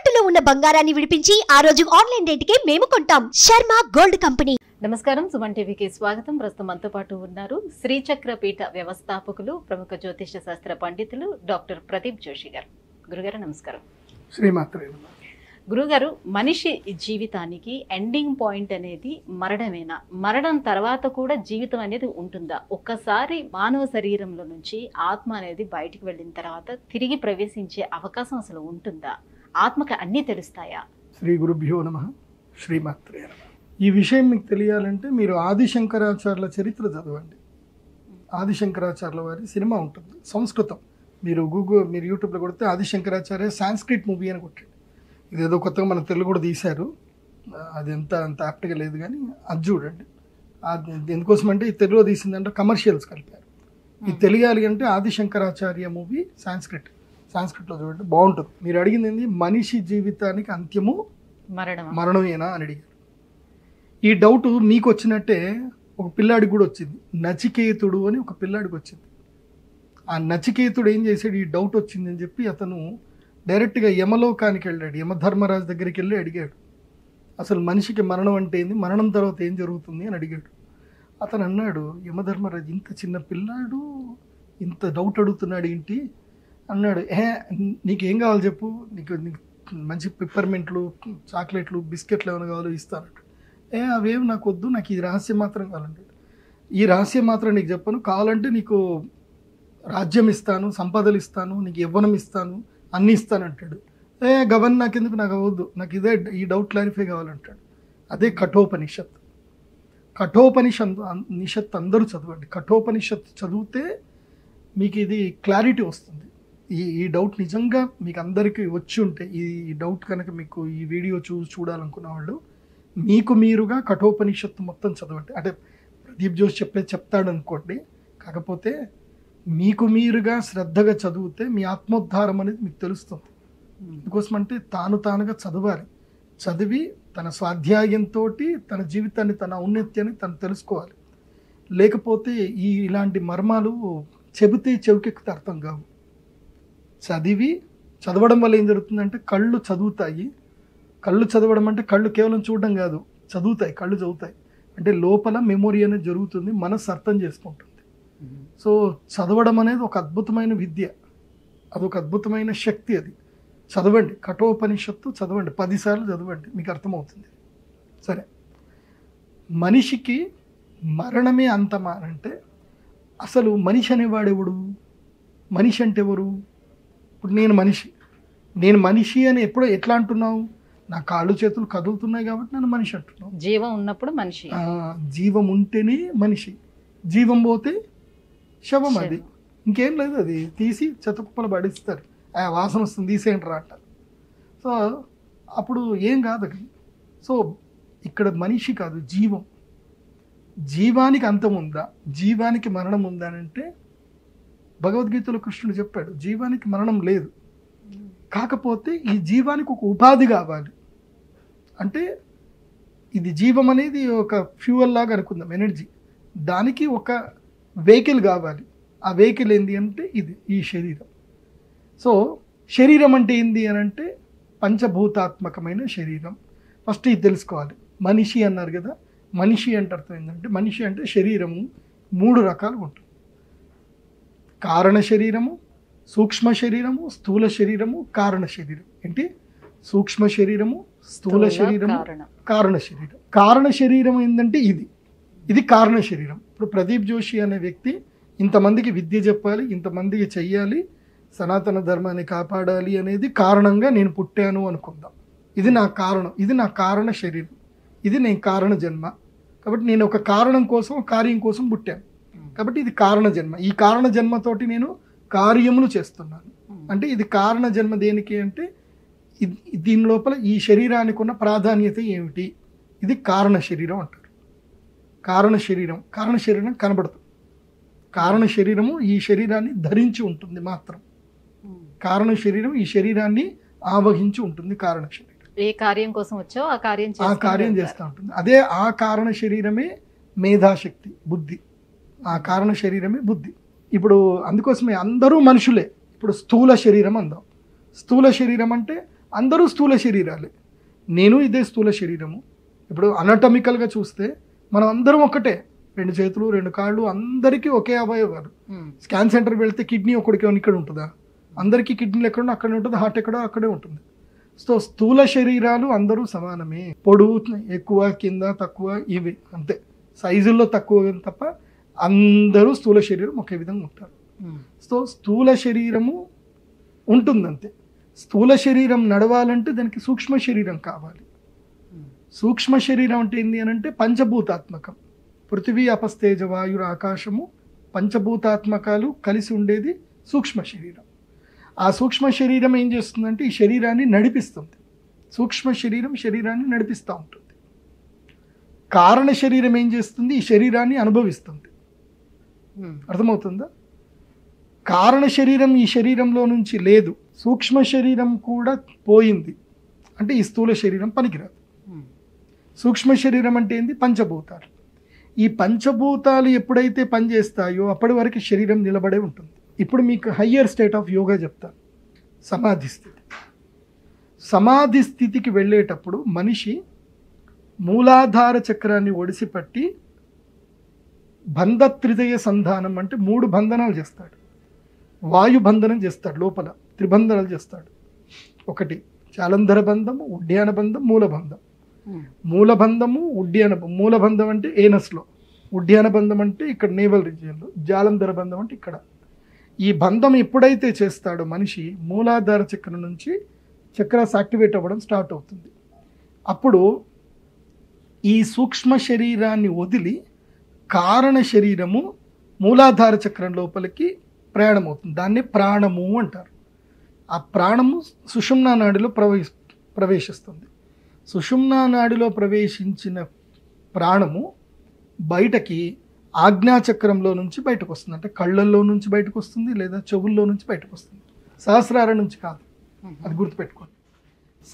తాకట్టులో ఉన్న బంగారాన్ని విడిపించి ఆ రోజు ఆన్లైన్ రేటుకే మేము కొంటాం. Sharma gold company. నమస్కారం, సుమన్ టీవీకి స్వాగతం. ప్రస్తుతం మనతో పాటు ఉన్నారు శ్రీచక్ర పీఠ వ్యవస్థాపకులు, ప్రముఖ జ్యోతిష శాస్త్ర పండితులు డాక్టర్ ప్రదీప్ జోషి గారు. గురుగారు నమస్కారం. శ్రీమాత్రే. గురుగారు, మనిషి జీవితానికి ఎండింగ్ పాయింట్ అనేది మరణమేనా? మరణం తర్వాత కూడా జీవితం అనేది ఉంటుందా? ఒక్కసారి మానవ శరీరంలో నుంచి ఆత్మ అనేది బయటికి వెళ్ళిన తర్వాత తిరిగి ప్రవేశించే అవకాశం అసలు ఉంటుందా? ఆత్మకి అన్నీ తెలుస్తాయా? శ్రీ గురుభ్యో నమః. శ్రీమాత్రే. ఈ విషయం మీకు తెలియాలంటే మీరు ఆదిశంకరాచార్యుల చరిత్ర చదవండి. ఆదిశంకరాచార్యుల వారి సినిమా ఉంటుంది, సంస్కృతం. మీరు యూట్యూబ్లో కొడితే ఆదిశంకరాచార్య సాంస్క్రిట్ మూవీ అని కొట్టండి. ఇదేదో కొత్తగా మన తెలుగు కూడా తీశారు, అది అంత యాప్ట్గా లేదు, కానీ అది చూడండి. అది ఎందుకోసం అంటే ఈ తెలుగులో తీసిందంటే కమర్షియల్స్ కలిపారు. ఇది తెలియాలి అంటే ఆదిశంకరాచార్య మూవీ సాంస్క్రిట్లో చూడండి, బాగుంటుంది. మీరు అడిగింది ఏంది, మనిషి జీవితానికి అంత్యము మరణమేనా అని అడిగారు. ఈ డౌట్ మీకు వచ్చినట్టే ఒక పిల్లాడికి కూడా వచ్చింది. నచికేతుడు అని ఒక పిల్లాడికి వచ్చింది. ఆ నచికేతుడు ఏం చేశాడు, ఈ డౌట్ వచ్చిందని చెప్పి అతను డైరెక్ట్గా యమలోకానికి వెళ్ళాడు. యమధర్మరాజు దగ్గరికి వెళ్ళి అడిగాడు, అసలు మనిషికి మరణం అంటే ఏంది, మరణం తర్వాత ఏం జరుగుతుంది అని అడిగాడు. అతను అన్నాడు, యమధర్మరాజు ఇంత చిన్న పిల్లాడు ఇంత డౌట్ అడుగుతున్నాడు ఏంటి అన్నాడు. నీకేం కావాలి చెప్పు, నీకు మంచి పిప్పర్మెంట్లు, చాక్లెట్లు, బిస్కెట్లు ఏమైనా కావాలో ఇస్తానట్టు. అవేమి నాకు వద్దు, నాకు ఈ రహస్యం మాత్రం కావాలంటాడు. ఈ రహస్యం మాత్రం నీకు చెప్పను, కావాలంటే నీకు రాజ్యం ఇస్తాను, సంపదలు ఇస్తాను, నీకు యవ్వనం ఇస్తాను, అన్నీ ఇస్తానంటాడు. గవన్ నాకెందుకు, నాకు అవ్వద్దు, నాకు ఇదే ఈ డౌట్ క్లారిఫై కావాలంటాడు. అదే కఠోపనిషత్. కఠోపనిషత్ అందరూ చదవండి. కఠోపనిషత్ చదివితే మీకు ఇది క్లారిటీ వస్తుంది. ఈ డౌట్ నిజంగా మీకు అందరికీ వచ్చి ఉంటే, ఈ డౌట్ కనుక మీకు ఈ వీడియో చూడాలనుకున్న వాళ్ళు మీకు మీరుగా కఠోపనిషత్తు మొత్తం చదవండి. అంటే ప్రదీప్ జోషి చెప్తాడు అనుకోండి, కాకపోతే మీకు మీరుగా శ్రద్ధగా చదివితే మీ ఆత్మోద్ధారం అనేది మీకు తెలుస్తుంది. అందుకోసం అంటే తానుగా చదవాలి. చదివి తన స్వాధ్యాయంతో తన జీవితాన్ని, తన ఔన్నత్యాన్ని తను తెలుసుకోవాలి. లేకపోతే ఇలాంటి మర్మాలు చెబితే చెవికెక్కితే అర్థం కావు. చదవడం వల్ల ఏం జరుగుతుందంటే కళ్ళు చదువుతాయి. కళ్ళు చదవడం అంటే కళ్ళు కేవలం చూడడం కాదు, చదువుతాయి, కళ్ళు చదువుతాయి. అంటే లోపల మెమొరీ అనేది జరుగుతుంది, మనసు అర్థం చేసుకుంటుంది. సో చదవడం అనేది ఒక అద్భుతమైన విద్య, అదొక అద్భుతమైన శక్తి. అది చదవండి, కఠోపనిషత్తు చదవండి, 10 సార్లు చదవండి, మీకు అర్థమవుతుంది. సరే, మనిషికి మరణమే అంతమా అంటే అసలు మనిషి అనేవాడెవడు? మనిషి అంటే ఎవరు? ఇప్పుడు నేను మనిషి అని ఎట్లా అంటున్నావు? నా కాళ్ళు చేతులు కదులుతున్నాయి కాబట్టి నేను మనిషి అంటున్నావు. జీవం ఉన్నప్పుడు మనిషి, జీవం ఉంటేనే మనిషి, జీవం పోతే శవం. అది ఇంకేం లేదు, అది తీసి చెత్తకుప్పలు పడిస్తారు. వాసన వస్తుంది, తీసేయండి రా అంటారు. సో అప్పుడు ఏం కాదు అది. సో ఇక్కడ మనిషి కాదు, జీవం. జీవానికి అంతం ఉందా, జీవానికి మరణం ఉందా అంటే భగవద్గీతలో కృష్ణుడు చెప్పాడు, జీవానికి మరణం లేదు. కాకపోతే ఈ జీవానికి ఒక ఉపాధి కావాలి. అంటే ఇది జీవం అనేది ఒక ఫ్యూయల్ లాగా అనుకుందాం, ఎనర్జీ. దానికి ఒక వెహికల్ కావాలి. ఆ వెహికల్ ఏంది అంటే ఈ శరీరం. సో శరీరం అంటే ఏంది అని అంటే పంచభూతాత్మకమైన శరీరం. ఫస్ట్ ఇది తెలుసుకోవాలి. మనిషి అన్నారు కదా, మనిషి అంటే అర్థం ఏంటంటే, మనిషి అంటే శరీరము 3 రకాలుగా ఉంటుంది. కారణ శరీరము, సూక్ష్మ శరీరము, స్థూల శరీరము, కారణ శరీరం. ఏంటి? సూక్ష్మ శరీరము, స్థూల శరీరము, కారణ శరీరం. కారణ శరీరం ఏంటంటే ఇది కారణ శరీరం. ఇప్పుడు ప్రదీప్ జోషి అనే వ్యక్తి ఇంతమందికి విద్య చెప్పాలి, ఇంతమందికి చెయ్యాలి, సనాతన ధర్మాన్ని కాపాడాలి అనేది కారణంగా నేను పుట్టాను అనుకుందాం. ఇది నా కారణం, ఇది నా కారణ శరీరం, ఇది నేను కారణ జన్మ. కాబట్టి నేను ఒక కారణం కోసం, కార్యం కోసం పుట్టాను. కాబట్టి ఇది కారణ జన్మ. ఈ కారణ జన్మతోటి నేను కార్యములు చేస్తున్నాను. అంటే ఇది కారణ జన్మ దేనికి అంటే దీని లోపల ఈ శరీరానికి ఉన్న ప్రాధాన్యత ఏమిటి, ఇది కారణ శరీరం అంటారు. కారణ శరీరం కనబడుతుంది. కారణ శరీరము ఈ శరీరాన్ని ధరించి ఉంటుంది మాత్రం. కారణ శరీరం ఈ శరీరాన్ని ఆవహించి ఉంటుంది. కారణ శరీరం ఏ కార్యం కోసం వచ్చో ఆ కార్యం చేస్తూ ఉంటుంది. అదే ఆ కారణ శరీరమే మేధాశక్తి, బుద్ధి. ఆ కారణ శరీరమే బుద్ధి. ఇప్పుడు అందుకోసమే అందరూ మనుషులే. ఇప్పుడు స్థూల శరీరం అందాం. స్థూల శరీరం అంటే అందరూ స్థూల శరీరాలే. నేను ఇదే స్థూల శరీరము. ఇప్పుడు అనటమికల్గా చూస్తే మనం అందరం ఒకటే, 2 చేతులు 2 కాళ్ళు, అందరికీ ఒకే అవయవాలు. స్కాన్ సెంటర్కి వెళ్తే కిడ్నీ ఒకడికి ఇక్కడ ఉంటుందా? అందరికీ కిడ్నీలు ఎక్కడ అక్కడే ఉంటుంది, హార్ట్ ఎక్కడో అక్కడే ఉంటుంది. సో స్థూల శరీరాలు అందరూ సమానమే. పొడుగు ఎక్కువ, కింద తక్కువ, ఇవి అంతే, సైజుల్లో తక్కువ తప్ప అందరూ స్థూల శరీరం ఒకే విధంగా ఉంటారు. సో స్థూల శరీరము ఉంటుందంతే. స్థూల శరీరం నడవాలంటే దానికి సూక్ష్మ శరీరం కావాలి. సూక్ష్మ శరీరం అంటే ఏంటి అని అంటే పంచభూతాత్మకం. పృథివీ అపస్తేజ వాయుర ఆకాశము పంచభూతాత్మకాలు కలిసి ఉండేది సూక్ష్మ శరీరం. ఆ సూక్ష్మ శరీరం ఏం చేస్తుందంటే ఈ శరీరాన్ని నడిపిస్తుంది. సూక్ష్మ శరీరం శరీరాన్ని నడిపిస్తూ ఉంటుంది. కారణ శరీరం ఏం చేస్తుంది? ఈ శరీరాన్ని అనుభవిస్తుంది. అర్థమవుతుందా? కారణ శరీరం ఈ శరీరంలో నుంచి లేదు, సూక్ష్మ శరీరం కూడా పోయింది అంటే ఈ స్థూల శరీరం పనికిరాదు. సూక్ష్మ శరీరం అంటే ఏంది? పంచభూతాలు. ఈ పంచభూతాలు ఎప్పుడైతే పనిచేస్తాయో అప్పటి వరకు శరీరం నిలబడే ఉంటుంది. ఇప్పుడు మీకు హయ్యర్ స్టేట్ ఆఫ్ యోగా చెప్తాను, సమాధి స్థితి. సమాధి స్థితికి వెళ్ళేటప్పుడు మనిషి మూలాధార చక్రాన్ని ఒడిసిపట్టి బంధత్రిదయ సంధానం అంటే 3 బంధనాలు చేస్తాడు. వాయు బంధనం చేస్తాడు, లోపల త్రిబంధనాలు చేస్తాడు. ఒకటి జాలంధర బంధము, ఉడ్యాన బంధం, మూలబంధం. మూలబంధము ఉడ్యాన, మూలబంధం అంటే ఏనస్లో, ఉడ్యాన బంధం అంటే ఇక్కడ నేవల్ రీజియన్లో, జాలంధర బంధం అంటే ఇక్కడ. ఈ బంధం ఎప్పుడైతే చేస్తాడో మనిషి మూలాధార చక్రం నుంచి చక్రాస్ యాక్టివేట్ అవ్వడం స్టార్ట్ అవుతుంది. అప్పుడు ఈ సూక్ష్మ శరీరాన్ని వదిలి కారణ శరీరము మూలాధార చక్రం లోపలికి ప్రయాణం అవుతుంది. దాన్ని ప్రాణము అంటారు. ఆ ప్రాణము సుషుమ్నా నాడిలో ప్రవేశిస్తుంది. సుషుమ్నా నాడిలో ప్రవేశించిన ప్రాణము బయటకి ఆజ్ఞాచక్రంలో నుంచి బయటకు వస్తుంది. అంటే కళ్ళల్లో నుంచి బయటకు వస్తుంది, లేదా చెవుల్లో నుంచి బయటకు వస్తుంది. సహస్రారం నుంచి కాదు, అది గుర్తుపెట్టుకోండి.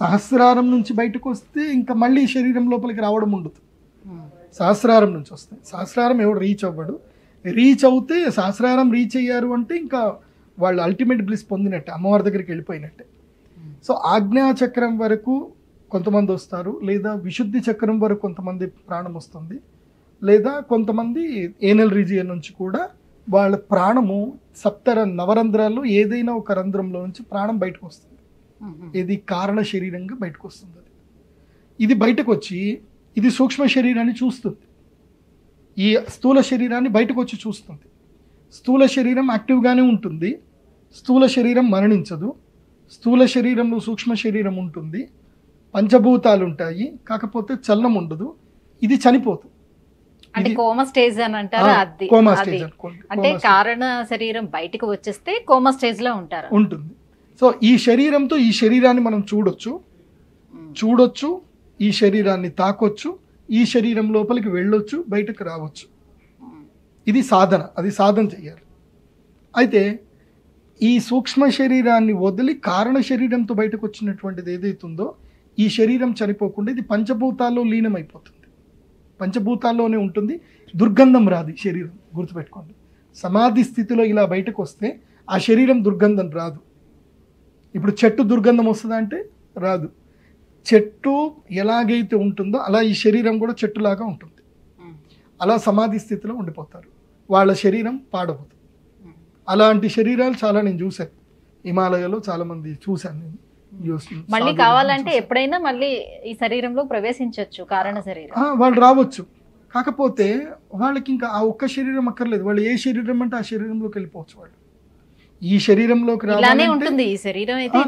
సహస్రారం నుంచి బయటకు వస్తే ఇంకా మళ్ళీ శరీరం లోపలికి రావడం ఉండదు. సహస్రారం నుంచి వస్తాయి. సహస్రారం ఎవడు రీచ్ అవ్వడు. రీచ్ అవుతే సహస్రారం రీచ్ అయ్యారు అంటే ఇంకా వాళ్ళు అల్టిమేట్ బ్లిస్ పొందినట్టే, అమ్మవారి దగ్గరికి వెళ్ళిపోయినట్టే. సో ఆజ్ఞాచక్రం వరకు కొంతమంది వస్తారు, లేదా విశుద్ధి చక్రం వరకు కొంతమంది ప్రాణం వస్తుంది, లేదా కొంతమంది ఏనల్ రీజియన్ నుంచి కూడా వాళ్ళ ప్రాణము నవరంధ్రాల్లో ఏదైనా ఒక రంధ్రంలో నుంచి ప్రాణం బయటకు వస్తుంది. ఇది కారణ శరీరంగా బయటకు వస్తుంది. ఇది బయటకు వచ్చి ఇది సూక్ష్మ శరీరాన్ని చూస్తుంది. ఈ స్థూల శరీరాన్ని బయటకు వచ్చి చూస్తుంది. స్థూల శరీరం యాక్టివ్గానే ఉంటుంది. స్థూల శరీరం మరణించదు. స్థూల శరీరంలో సూక్ష్మ శరీరం ఉంటుంది. పంచభూతాలు ఉంటాయి, కాకపోతే చలనం ఉండదు. ఇది చనిపోతుంది. అంటే కోమా స్టేజ్ అని అంటారు. అది కోమా స్టేజ్ అంటే కారణ శరీరం బయటకు వచ్చేస్తే కోమా స్టేజ్ లో ఉంటారు ఉంటుంది. సో ఈ శరీరంతో ఈ శరీరాన్ని మనం చూడొచ్చు, ఈ శరీరాన్ని తాకొచ్చు, ఈ శరీరం లోపలికి వెళ్ళొచ్చు, బయటకు రావచ్చు. ఇది సాధన, అది సాధన చేయాలి. అయితే ఈ సూక్ష్మ శరీరాన్ని వదిలి కారణ శరీరంతో బయటకు వచ్చినటువంటిది ఏదైతుందో ఈ శరీరం చనిపోకుండా ఇది పంచభూతాల్లో లీనమైపోతుంది. పంచభూతాల్లోనే ఉంటుంది. దుర్గంధం రాదు ఈ శరీరం, గుర్తుపెట్టుకోండి. సమాధి స్థితిలో ఇలా బయటకు వస్తే ఆ శరీరం దుర్గంధం రాదు. ఇప్పుడు చెట్టు దుర్గంధం వస్తుందా అంటే రాదు. చెట్టు ఎలాగైతే ఉంటుందో అలా ఈ శరీరం కూడా చెట్టులాగా ఉంటుంది. అలా సమాధి స్థితిలో ఉండిపోతారు. వాళ్ళ శరీరం పాడవుతుంది. అలాంటి శరీరాలు చాలా నేను చూశాను. హిమాలయాలో చాలా మంది చూశాను నేను. మళ్ళీ కావాలంటే ఎప్పుడైనా మళ్ళీ ఈ శరీరంలో ప్రవేశించవచ్చు కారణ శరీరం. వాళ్ళు రావచ్చు. కాకపోతే వాళ్ళకి ఇంకా ఆ ఒక్క శరీరం అక్కర్లేదు. వాళ్ళు ఏ శరీరం అంటే ఆ శరీరంలోకి వెళ్ళిపోవచ్చు. వాళ్ళు ఈ శరీరంలోకి ఇలానే ఉంటుంది. ఈ శరీరం అయితే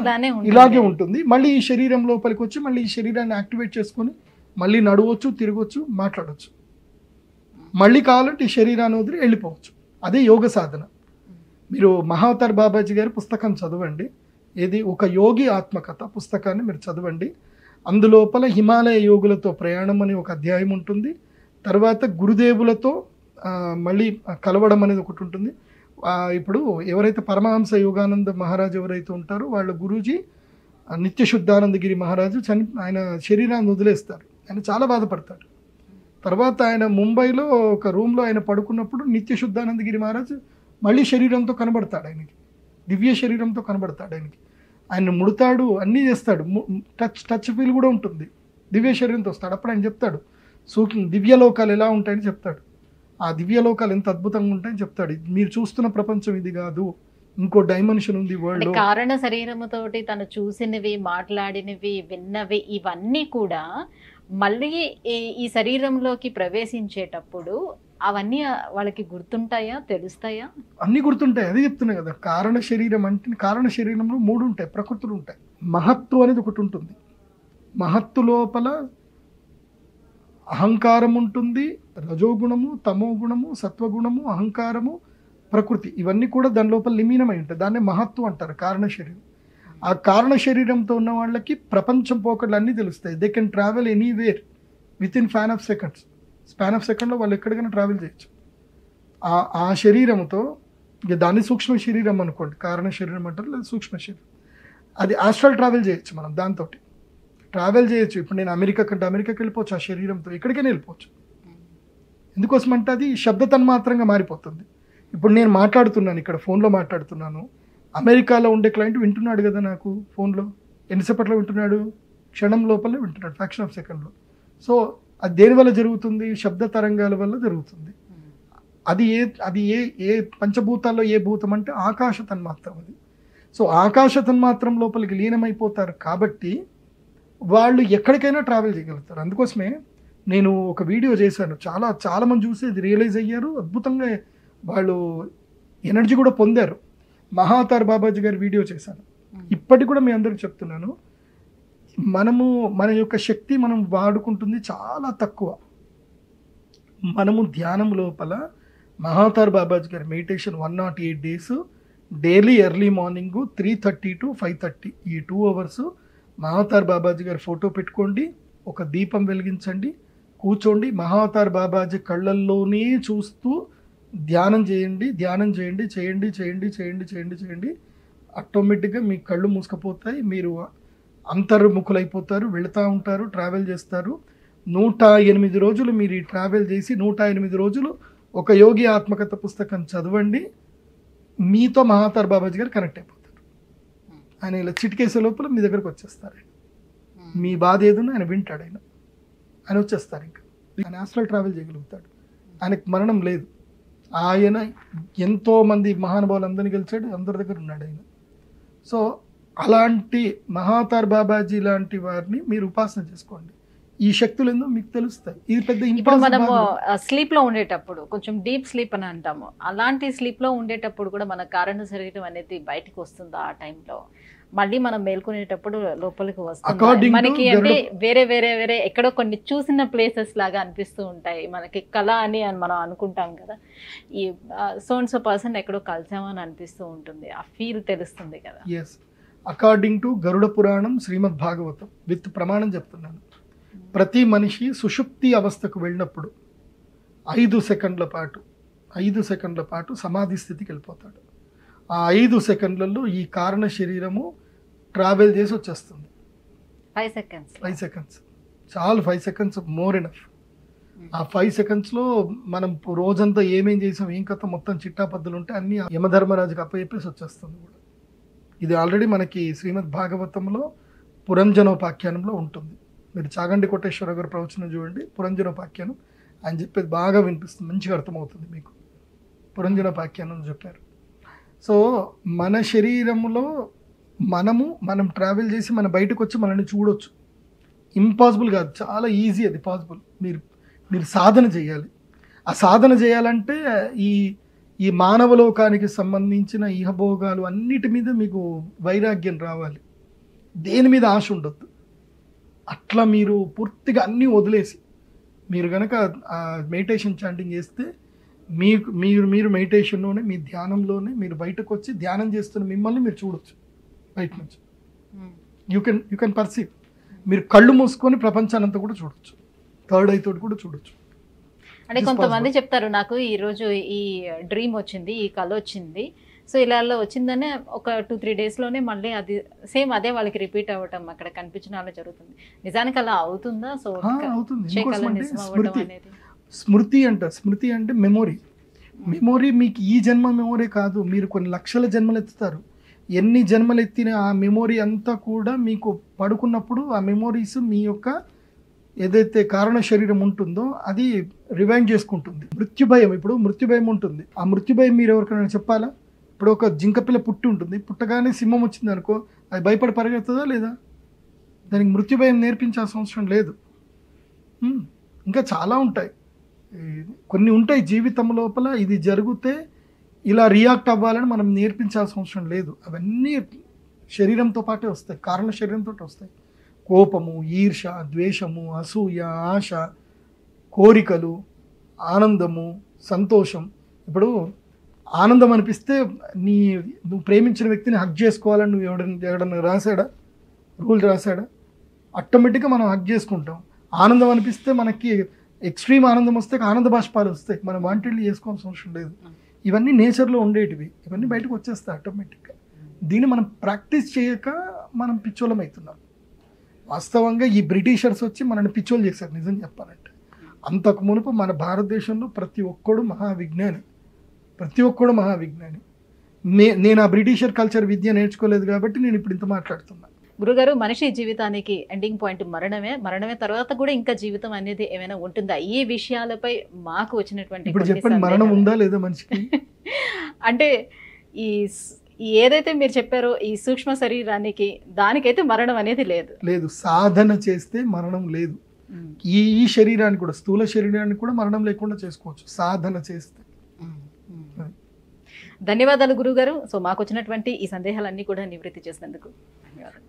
ఇలాగే ఉంటుంది. మళ్ళీ ఈ శరీరం లోపలికి వచ్చి మళ్ళీ ఈ శరీరాన్ని యాక్టివేట్ చేసుకొని మళ్ళీ నడవచ్చు, తిరగవచ్చు, మాట్లాడవచ్చు. మళ్ళీ కావాలంటే ఈ శరీరాన్ని వదిలి వెళ్ళిపోవచ్చు. అదే యోగ సాధన. మీరు మహావతార్ బాబాజీ గారి పుస్తకం చదవండి. ఇది ఒక యోగి ఆత్మకథ పుస్తకాన్ని మీరు చదవండి. అందులోపల హిమాలయ యోగులతో ప్రయాణం అనే ఒక అధ్యాయం ఉంటుంది. తర్వాత గురుదేవులతో మళ్ళీ కలవడం అనేది ఒకటి ఉంటుంది. ఇప్పుడు ఎవరైతే పరమహంస యోగానంద మహారాజు ఎవరైతే ఉంటారో వాళ్ళ గురూజీ నిత్యశుద్ధానందగిరి మహారాజు ఆయన శరీరాన్ని వదిలేస్తారు. ఆయన చాలా బాధపడతాడు. తర్వాత ఆయన ముంబైలో ఒక రూమ్లో ఆయన పడుకున్నప్పుడు నిత్యశుద్ధానందగిరి మహారాజు మళ్ళీ శరీరంతో కనబడతాడు. ఆయనకి దివ్య శరీరంతో కనబడతాడు. ఆయనకి ఆయన ముడతాడు, అన్నీ చేస్తాడు, టచ్ ఫీల్ కూడా ఉంటుంది. దివ్య శరీరంతో వస్తాడు. అప్పుడు ఆయన చెప్తాడు దివ్యలోకాలు ఎలా ఉంటాయని చెప్తాడు. ఆ దివ్యలోకాలు ఎంత అద్భుతంగా ఉంటాయని చెప్తాడు. మీరు చూస్తున్న ప్రపంచం ఇది కాదు, ఇంకో డైమెన్షన్ ఉంది వరల్డ్. కారణ శరీరముతోటి తను చూసినవి, మాట్లాడినవి, విన్నవి ఇవన్నీ కూడా మళ్ళీ ఈ శరీరంలోకి ప్రవేశించేటప్పుడు అవన్నీ వాళ్ళకి గుర్తుంటాయా, తెలుస్తాయా? అన్నీ గుర్తుంటాయి. అదే చెప్తున్నా కదా, కారణ శరీరం అంటే కారణ శరీరంలో 3 ఉంటాయి, ప్రకృతులు ఉంటాయి. మహత్తు అనేది ఒకటి ఉంటుంది. మహత్తు లోపల అహంకారం ఉంటుంది, రజోగుణము, తమోగుణము, సత్వగుణము, అహంకారము, ప్రకృతి, ఇవన్నీ కూడా దాని లోపల లీనమై ఉంటాయి. దాన్నే మహత్తు అంటారు, కారణ శరీరం. ఆ కారణ శరీరంతో ఉన్న వాళ్ళకి ప్రపంచం పోకడలు అన్నీ తెలుస్తాయి. They can travel anywhere with in span of సెకండ్లో వాళ్ళు ఎక్కడికైనా ట్రావెల్ చేయొచ్చు. ఆ శరీరంతో, ఇక దాన్ని సూక్ష్మ శరీరం అనుకోండి, కారణ శరీరం అంటారు, లేదా సూక్ష్మ శరీరం. అది ఆస్ట్రల్ ట్రావెల్ చేయొచ్చు, మనం దాంతో ట్రావెల్ చేయొచ్చు. ఇప్పుడు నేను అమెరికాకి వెళ్ళిపోవచ్చు ఆ శరీరంతో, ఎక్కడికైనా వెళ్ళిపోవచ్చు. ఎందుకోసం అంటే అది శబ్ద తన్మాత్రంగా మారిపోతుంది. ఇప్పుడు నేను మాట్లాడుతున్నాను, ఇక్కడ ఫోన్లో మాట్లాడుతున్నాను, అమెరికాలో ఉండే క్లయింట్ వింటున్నాడు కదా నాకు ఫోన్లో. ఎన్నిసేపట్లో వింటున్నాడు? క్షణం లోపలే వింటున్నాడు, ఫ్రాక్షన్ ఆఫ్ సెకండ్లో. సో అది దేని వల్ల జరుగుతుంది? శబ్ద తరంగాల వల్ల జరుగుతుంది. అది ఏ పంచభూతాల్లో ఏ భూతం అంటే ఆకాశ తన్మాత్రం అది. సో ఆకాశ తన్మాత్రం లోపలికి లీనమైపోతారు కాబట్టి వాళ్ళు ఎక్కడికైనా ట్రావెల్ చేయగలుగుతారు. అందుకోసమే నేను ఒక వీడియో చేశాను, చాలా మంది చూసి ఇది రియలైజ్ అయ్యారు, అద్భుతంగా వాళ్ళు ఎనర్జీ కూడా పొందారు. మహాతార్ బాబాజీ గారి వీడియో చేశాను. ఇప్పటికి కూడా మీ అందరికి చెప్తున్నాను, మన యొక్క శక్తి మనం వాడుకుంటుంది చాలా తక్కువ. మనము ధ్యానం లోపల మహాతార్ బాబాజీ గారి meditation 108 days daily early morning 3:30 to 5:30 ఈ 2 hours మహాతార్ బాబాజీ గారి ఫోటో పెట్టుకోండి, ఒక దీపం వెలిగించండి, కూర్చోండి, మహాతార్ బాబాజీ కళ్ళల్లోనే చూస్తూ ధ్యానం చేయండి. చేయండి. ఆటోమేటిక్గా మీ కళ్ళు మూసుకుపోతాయి, మీరు అంతర్ముఖులైపోతారు, వెళుతూ ఉంటారు, ట్రావెల్ చేస్తారు. 108 రోజులు మీరు ఈ ట్రావెల్ చేసి 108 రోజులు ఒక యోగి ఆత్మకథ పుస్తకం చదవండి, మీతో మహాతార్ బాబాజీ గారు కనెక్ట్ అయిపోతారు. ఆయన ఇలా చిటికేసే లోపల మీ దగ్గరకు వచ్చేస్తారు. మీ బాధ ఏదన్నా ఆయన వింటాడు, ఆయన వచ్చేస్తారు. ఇంకా ఆయన ఆస్ట్రల్ ట్రావెల్ చేయగలుగుతాడు. ఆయనకు మరణం లేదు. ఆయన ఎంతోమంది మహానుభావులందరినీ గెలిచాడు, అందరి దగ్గర ఉన్నాడు ఆయన. సో అలాంటి మహాతార్ బాబాజీ లాంటి వారిని మీరు ఉపాసన చేసుకోండి. ఈ శక్తులు ఏందో మీకు తెలుస్తాయి. ఇది పెద్ద ఇప్పుడు మనము స్లీప్ లో ఉండేటప్పుడు, కొంచెం డీప్ స్లీప్ అని అంటాము, అలాంటి స్లీప్ లో ఉండేటప్పుడు కూడా మన కారణ శరీరం అనేది బయటకు వస్తుందా ఆ టైంలో? మళ్ళీ మనం మేల్కొనేటప్పుడు లోపలికి వస్తుంది మనకి, అంటే వేరే ఎక్కడో కొన్ని చూసిన ప్లేసెస్ లాగా అనిపిస్తూ ఉంటాయి మనకి, కళ అని మనం అనుకుంటాం కదా, ఈ సో పర్సన్ ఎక్కడో కలిసామని అనిపిస్తూ ఉంటుంది, ఆ ఫీల్ తెలుస్తుంది కదా. Yes, according to Garuda Puranam, Srimad Bhagavatam with ప్రమాణం చెప్తున్నాను, ప్రతి మనిషి సుషుప్తి అవస్థకు వెళ్ళినప్పుడు 5 సెకండ్ల పాటు సమాధి స్థితికి వెళ్ళిపోతాడు. ఆ 5 సెకండ్లలో ఈ కారణ శరీరము ట్రావెల్ చేసి వచ్చేస్తుంది. 5 సెకండ్స్ చాలు, 5 seconds మోర్ ఎనఫ్. ఆ 5 secondsలో మనం రోజంతా ఏమేం చేసాం, ఏం కథ మొత్తం చిట్టాపద్దులు ఉంటే అన్ని యమధర్మరాజుకి అప్పచెప్పేసి వచ్చేస్తుంది కూడా. ఇది ఆల్రెడీ మనకి శ్రీమద్ భాగవతంలో పురంజనోపాఖ్యానంలో ఉంటుంది. మీరు చాగంటి కోటేశ్వర గారు ప్రవచనం చూడండి, పురంజనోపాఖ్యానం, ఆయన చెప్పేది బాగా వినిపిస్తుంది, మంచిగా అర్థమవుతుంది మీకు. పురంజనోపాఖ్యానం చెప్పారు. సో మన శరీరంలో మనం ట్రావెల్ చేసి మన బయటకు వచ్చి మనల్ని చూడొచ్చు. ఇంపాసిబుల్ కాదు, చాలా ఈజీ, అది పాసిబుల్. మీరు సాధన చేయాలి. ఆ సాధన చేయాలంటే ఈ మానవలోకానికి సంబంధించిన ఇహభోగాలు అన్నిటి మీద మీకు వైరాగ్యం రావాలి, దేని మీద ఆశ ఉండొద్దు. అట్లా మీరు పూర్తిగా అన్నీ వదిలేసి మీరు కనుక మెడిటేషన్ చాంటింగ్ చేస్తే మీరు మెడిటేషన్లోనే, మీ ధ్యానంలోనే మీరు బయటకు వచ్చి ధ్యానం చేస్తున్న మిమ్మల్ని మీరు చూడొచ్చు బయట నుంచి. You can perceive. మీరు కళ్ళు మూసుకొని ప్రపంచానంతా కూడా చూడొచ్చు, థర్డ్ ఐ తోటి కూడా చూడొచ్చు. అంటే కొంతమంది చెప్తారు, నాకు ఈరోజు ఈ డ్రీమ్ వచ్చింది, ఈ కళ వచ్చింది, సో ఇలా వచ్చిందనే ఒక 2-3 daysలోనే మళ్ళీ అది సేమ్ అదే వాళ్ళకి రిపీట్ అవ్వటం అక్కడ కనిపించిన అలా జరుగుతుంది. నిజానికి అలా అవుతుందా? సో స్మృతి అంటే మెమొరీ. మీకు ఈ జన్మ మెమొరీ కాదు, మీరు కొన్ని లక్షల జన్మలు ఎత్తుతారు. ఎన్ని జన్మలు ఎత్తిన ఆ మెమొరీ అంతా కూడా మీకు పడుకున్నప్పుడు ఆ మెమొరీస్ మీ యొక్క ఏదైతే కారణ శరీరం ఉంటుందో అది రివైండ్ చేసుకుంటుంది. మృత్యు భయం, ఇప్పుడు మృత్యు భయం ఉంటుంది. ఆ మృత్యు భయం మీరు ఎవరికైనా చెప్పాలా? ఇప్పుడు ఒక జింక పిల్ల పుట్టి ఉంటుంది, పుట్టగానే సింహం వచ్చింది అనుకో, అది భయపడి పరిగెడుతుందా లేదా? దానికి మృత్యు భయం నేర్పించాల్సిన అవసరం లేదు. ఇంకా చాలా ఉంటాయి, కొన్ని ఉంటాయి జీవితం లోపల. ఇది జరిగితే ఇలా రియాక్ట్ అవ్వాలని మనం నేర్పించాల్సిన అవసరం లేదు. అవన్నీ శరీరంతో పాటే వస్తాయి, కారణ శరీరంతో వస్తాయి. కోపము, ఈర్ష, ద్వేషము, అసూయ, ఆశ, కోరికలు, ఆనందము, సంతోషం. ఇప్పుడు ఆనందం అనిపిస్తే నువ్వు ప్రేమించిన వ్యక్తిని హగ్ చేసుకోవాలని నువ్వు ఎవడన్నా రాశాడా? రూల్ రాశాడా? ఆటోమేటిక్గా మనం హగ్ చేసుకుంటాం. ఆనందం అనిపిస్తే మనకి ఎక్స్ట్రీమ్ ఆనందం వస్తే ఆనంద బాష్పాలు వస్తాయి, మనం వాంటెడ్లీ చేసుకోవాల్సిన అవసరం లేదు. ఇవన్నీ నేచర్లో ఉండేటివి, ఇవన్నీ బయటకు వచ్చేస్తాయి ఆటోమేటిక్గా. దీన్ని మనం ప్రాక్టీస్ చేయక మనం పిచ్చోళం అవుతున్నాం. వాస్తవంగా ఈ బ్రిటిషర్స్ వచ్చి మనల్ని పిచ్చోలు చేశారు నిజం చెప్పాలంటే. అంతకు మునుపు మన భారతదేశంలో ప్రతి ఒక్కడు మహావిజ్ఞాని. నేను ఆ బ్రిటిషర్ కల్చర్ విద్య నేర్చుకోలేదు కాబట్టి నేను ఇప్పుడు ఇంత మాట్లాడుతున్నా. గురుగారు, మనిషి జీవితానికి ఎండింగ్ పాయింట్ మరణమే తర్వాత కూడా ఇంకా జీవితం అనేది ఏమైనా ఉంటుందా? ఈ విషయాలపై మాకు వచ్చినటువంటి ఇప్పుడు చెప్పండి, మరణం ఉందా లేదా మనిషికి? అంటే ఈ ఏదైతే మీరు చెప్పారో ఈ సూక్ష్మ శరీరానికి, దానికైతే మరణం అనేది లేదు. సాధన చేస్తే మరణం లేదు. ఈ శరీరానికి కూడా, స్థూల శరీరానికి కూడా మరణం లేకుండా చేసుకోవచ్చు సాధన చేస్తే. ధన్యవాదాలు గురుగారు. సో మాకు వచ్చినటువంటి ఈ సందేహాలన్నీ కూడా నివృత్తి చేసినందుకు ధన్యవాదాలు.